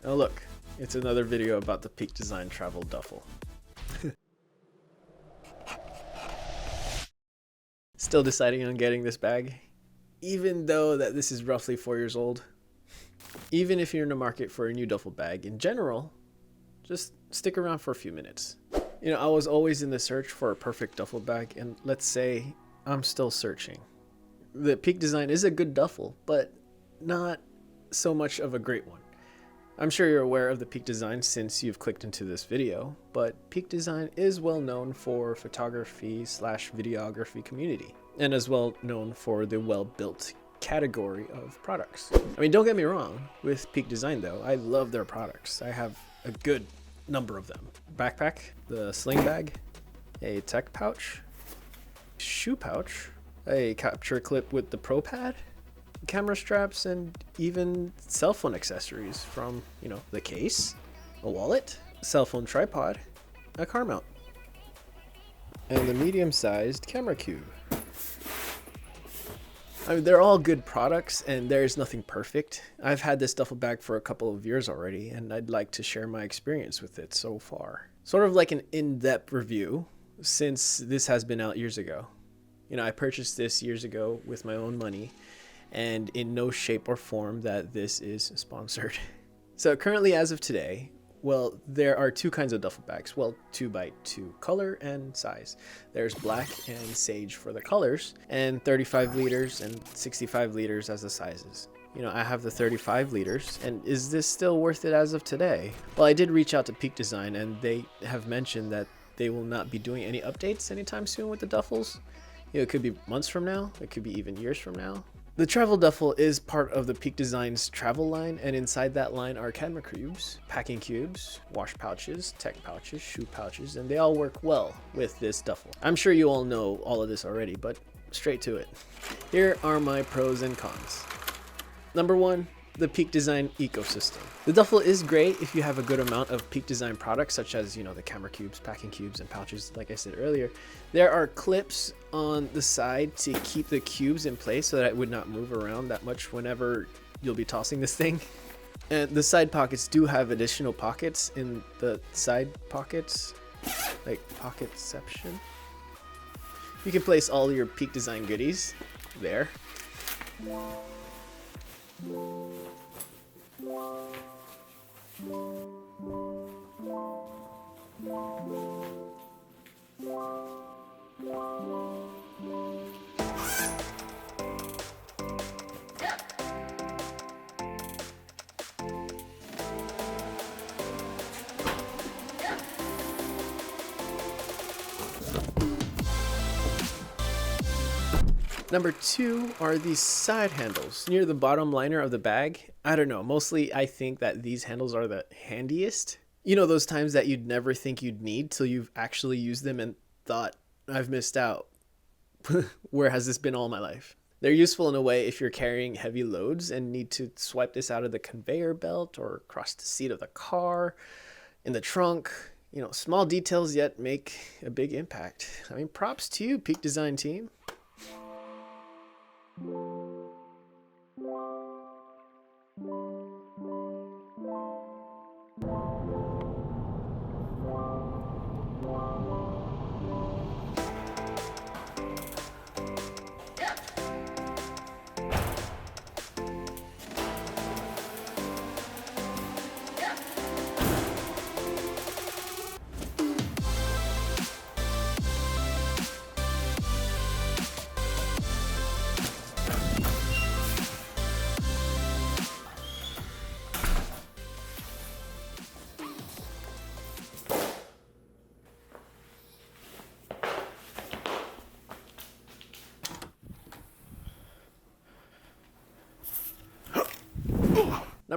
Oh look, it's another video about the Peak Design Travel Duffle. Still deciding on getting this bag, even though that this is roughly 4 years old. Even if you're in the market for a new duffel bag in general, just stick around for a few minutes. You know, I was always in the search for a perfect duffel bag, and let's say I'm still searching. The Peak Design is a good duffel, but not so much of a great one. I'm sure you're aware of the Peak Design since you've clicked into this video, but Peak Design is well known for photography/videography community, and as well known for the well-built category of products. I mean, don't get me wrong, with Peak Design though, I love their products. I have a good number of them. Backpack, the sling bag, a tech pouch, shoe pouch, a capture clip with the Pro Pad, camera straps, and even cell phone accessories from, you know, the case, a wallet, cell phone tripod, a car mount, and the medium-sized camera cube. I mean, they're all good products and there's nothing perfect. I've had this duffel bag for a couple of years already, and I'd like to share my experience with it so far. Sort of like an in-depth review, since this has been out years ago. You know, I purchased this years ago with my own money, and in no shape or form that this is sponsored. So currently, as of today, well, there are two kinds of duffel bags. Well, 2x2 color and size. There's black and sage for the colors, and 35 liters and 65 liters as the sizes. You know, I have the 35 liters, and is this still worth it as of today? Well, I did reach out to Peak Design, and they have mentioned that they will not be doing any updates anytime soon with the duffels. You know, it could be months from now, it could be even years from now. The Travel Duffle is part of the Peak Design's travel line, and inside that line are camera cubes, packing cubes, wash pouches, tech pouches, shoe pouches, and they all work well with this duffel. I'm sure you all know all of this already, but straight to it. Here are my pros and cons. Number one, the Peak Design ecosystem. The duffel is great if you have a good amount of Peak Design products, such as, you know, the camera cubes, packing cubes, and pouches, like I said earlier. There are clips on the side to keep the cubes in place so that it would not move around that much whenever you'll be tossing this thing. And the side pockets do have additional pockets in the side pockets, like pocketception. You can place all your Peak Design goodies there. Number two are these side handles near the bottom liner of the bag. I don't know, mostly I think that these handles are the handiest. You know, those times that you'd never think you'd need till you've actually used them and thought, I've missed out. Where has this been all my life? They're useful in a way if you're carrying heavy loads and need to swipe this out of the conveyor belt or across the seat of the car, in the trunk. You know, small details yet make a big impact. I mean, props to you, Peak Design team.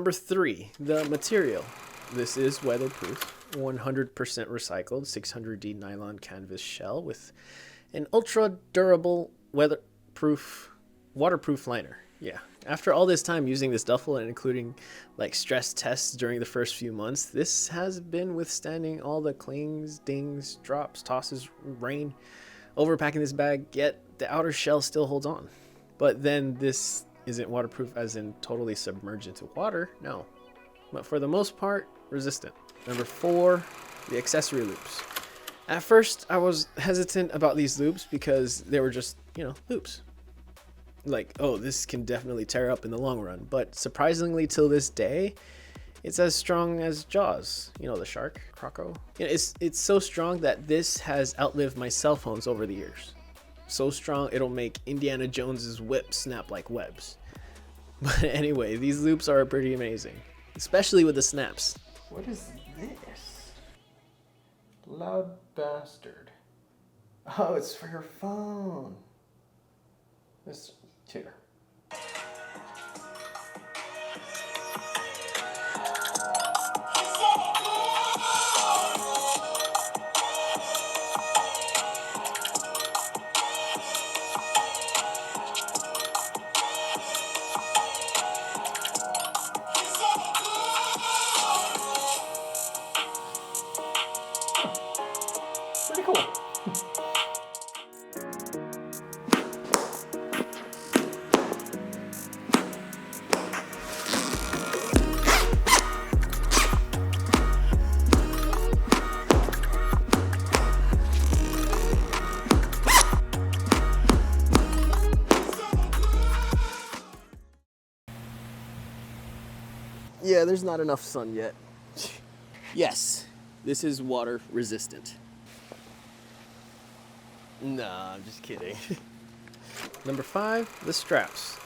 Number 3, the material. This is weatherproof, 100% recycled 600D nylon canvas shell with an ultra durable waterproof liner. Yeah. After all this time using this duffel and including like stress tests during the first few months, this has been withstanding all the clings, dings, drops, tosses, rain, overpacking this bag, yet the outer shell still holds on. But then this isn't waterproof as in totally submerged into water, no. But for the most part, resistant. Number 4, the accessory loops. At first, I was hesitant about these loops because they were just, loops. Like, oh, this can definitely tear up in the long run. But surprisingly, till this day, it's as strong as Jaws. The shark, Croco. It's so strong that this has outlived my cell phones over the years. So strong, it'll make Indiana Jones's whip snap like webs. But anyway, these loops are pretty amazing, especially with the snaps. What is this? Loud bastard. Oh, it's for your phone. This here. Pretty cool. Yeah, there's not enough sun yet. Yes, this is water resistant. Nah, I'm just kidding. Number 5, the straps.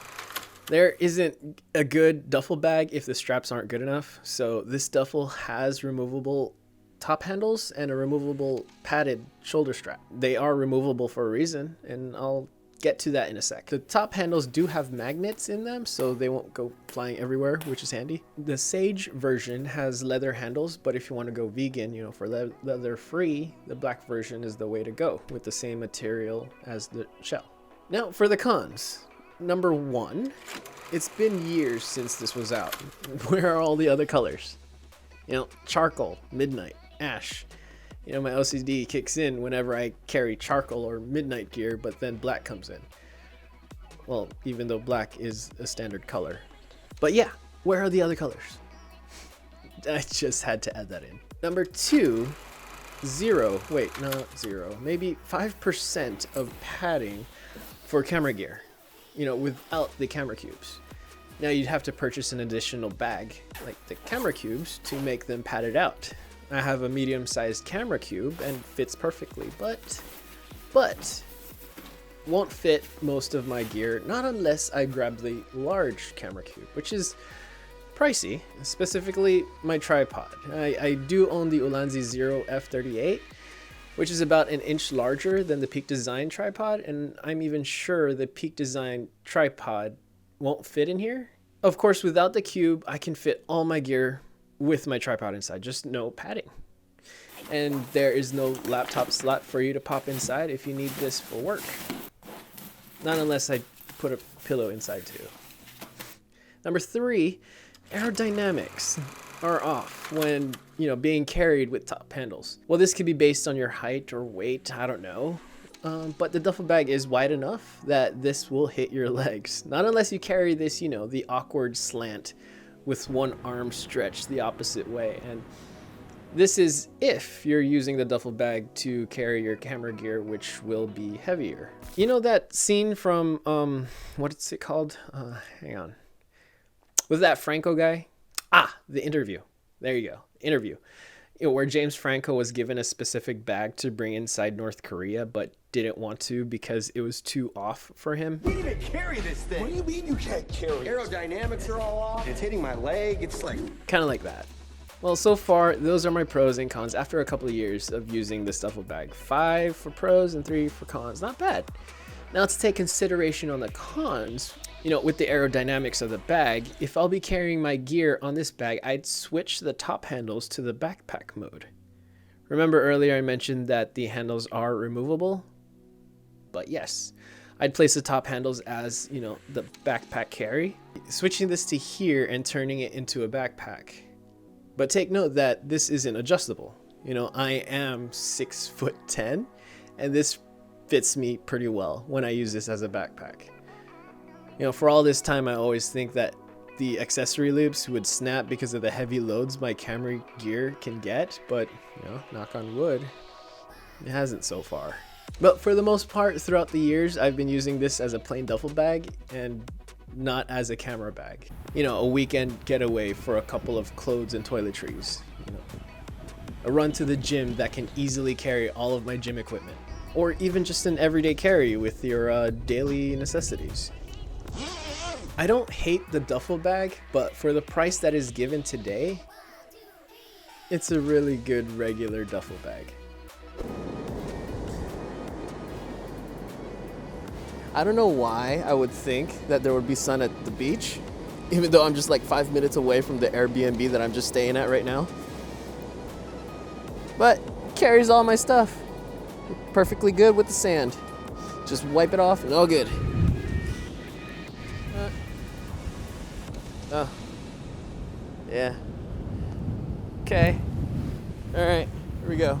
There isn't a good duffel bag if the straps aren't good enough. So this duffel has removable top handles and a removable padded shoulder strap. They are removable for a reason, and I'll get to that in a sec. The top handles do have magnets in them, so they won't go flying everywhere, which is handy. The Sage version has leather handles, but if you want to go vegan, for leather free, the black version is the way to go with the same material as the shell. Now for the cons. Number 1, it's been years since this was out. Where are all the other colors? Charcoal, midnight, ash. My OCD kicks in whenever I carry charcoal or midnight gear, but then black comes in. Well, even though black is a standard color. But yeah, where are the other colors? I just had to add that in. Number 2, maybe 5% of padding for camera gear, without the camera cubes. Now you'd have to purchase an additional bag, like the camera cubes, to make them padded out. I have a medium-sized camera cube and fits perfectly, but won't fit most of my gear, not unless I grab the large camera cube, which is pricey, specifically my tripod. I do own the Ulanzi Zero F38, which is about an inch larger than the Peak Design tripod, and I'm even sure the Peak Design tripod won't fit in here. Of course, without the cube, I can fit all my gear with my tripod inside, just no padding. And there is no laptop slot for you to pop inside if you need this for work. Not unless I put a pillow inside too. Number 3, aerodynamics are off when, being carried with top handles. Well, this could be based on your height or weight, I don't know. But the duffel bag is wide enough that this will hit your legs. Not unless you carry this, the awkward slant with one arm stretched the opposite way. And this is if you're using the duffel bag to carry your camera gear, which will be heavier. That scene from, what's it called? Hang on. Was that Franco guy? The Interview. There you go. Interview. Where James Franco was given a specific bag to bring inside North Korea, but didn't want to because it was too off for him. You can't even carry this thing. What do you mean you can't carry it? Aerodynamics are all off. It's hitting my leg. It's like... kind of like that. Well, so far, those are my pros and cons after a couple of years of using this duffel bag. 5 for pros and 3 for cons. Not bad. Now let's take consideration on the cons. You know, with the aerodynamics of the bag, if I'll be carrying my gear on this bag, I'd switch the top handles to the backpack mode. Remember earlier I mentioned that the handles are removable? But yes, I'd place the top handles as, you know, the backpack carry, switching this to here and turning it into a backpack. But take note that this isn't adjustable. You know, I am 6'10", and this fits me pretty well when I use this as a backpack. You know, for all this time, I always think that the accessory loops would snap because of the heavy loads my camera gear can get, but, you know, knock on wood, it hasn't so far. But for the most part, throughout the years, I've been using this as a plain duffel bag and not as a camera bag. You know, a weekend getaway for a couple of clothes and toiletries. You know, a run to the gym that can easily carry all of my gym equipment. Or even just an everyday carry with your daily necessities. I don't hate the duffel bag, but for the price that is given today, it's a really good regular duffel bag. I don't know why I would think that there would be sun at the beach, even though I'm just like 5 minutes away from the Airbnb that I'm just staying at right now. But it carries all my stuff. Perfectly good with the sand. Just wipe it off and all good. Oh. Yeah. Okay. All right, here we go.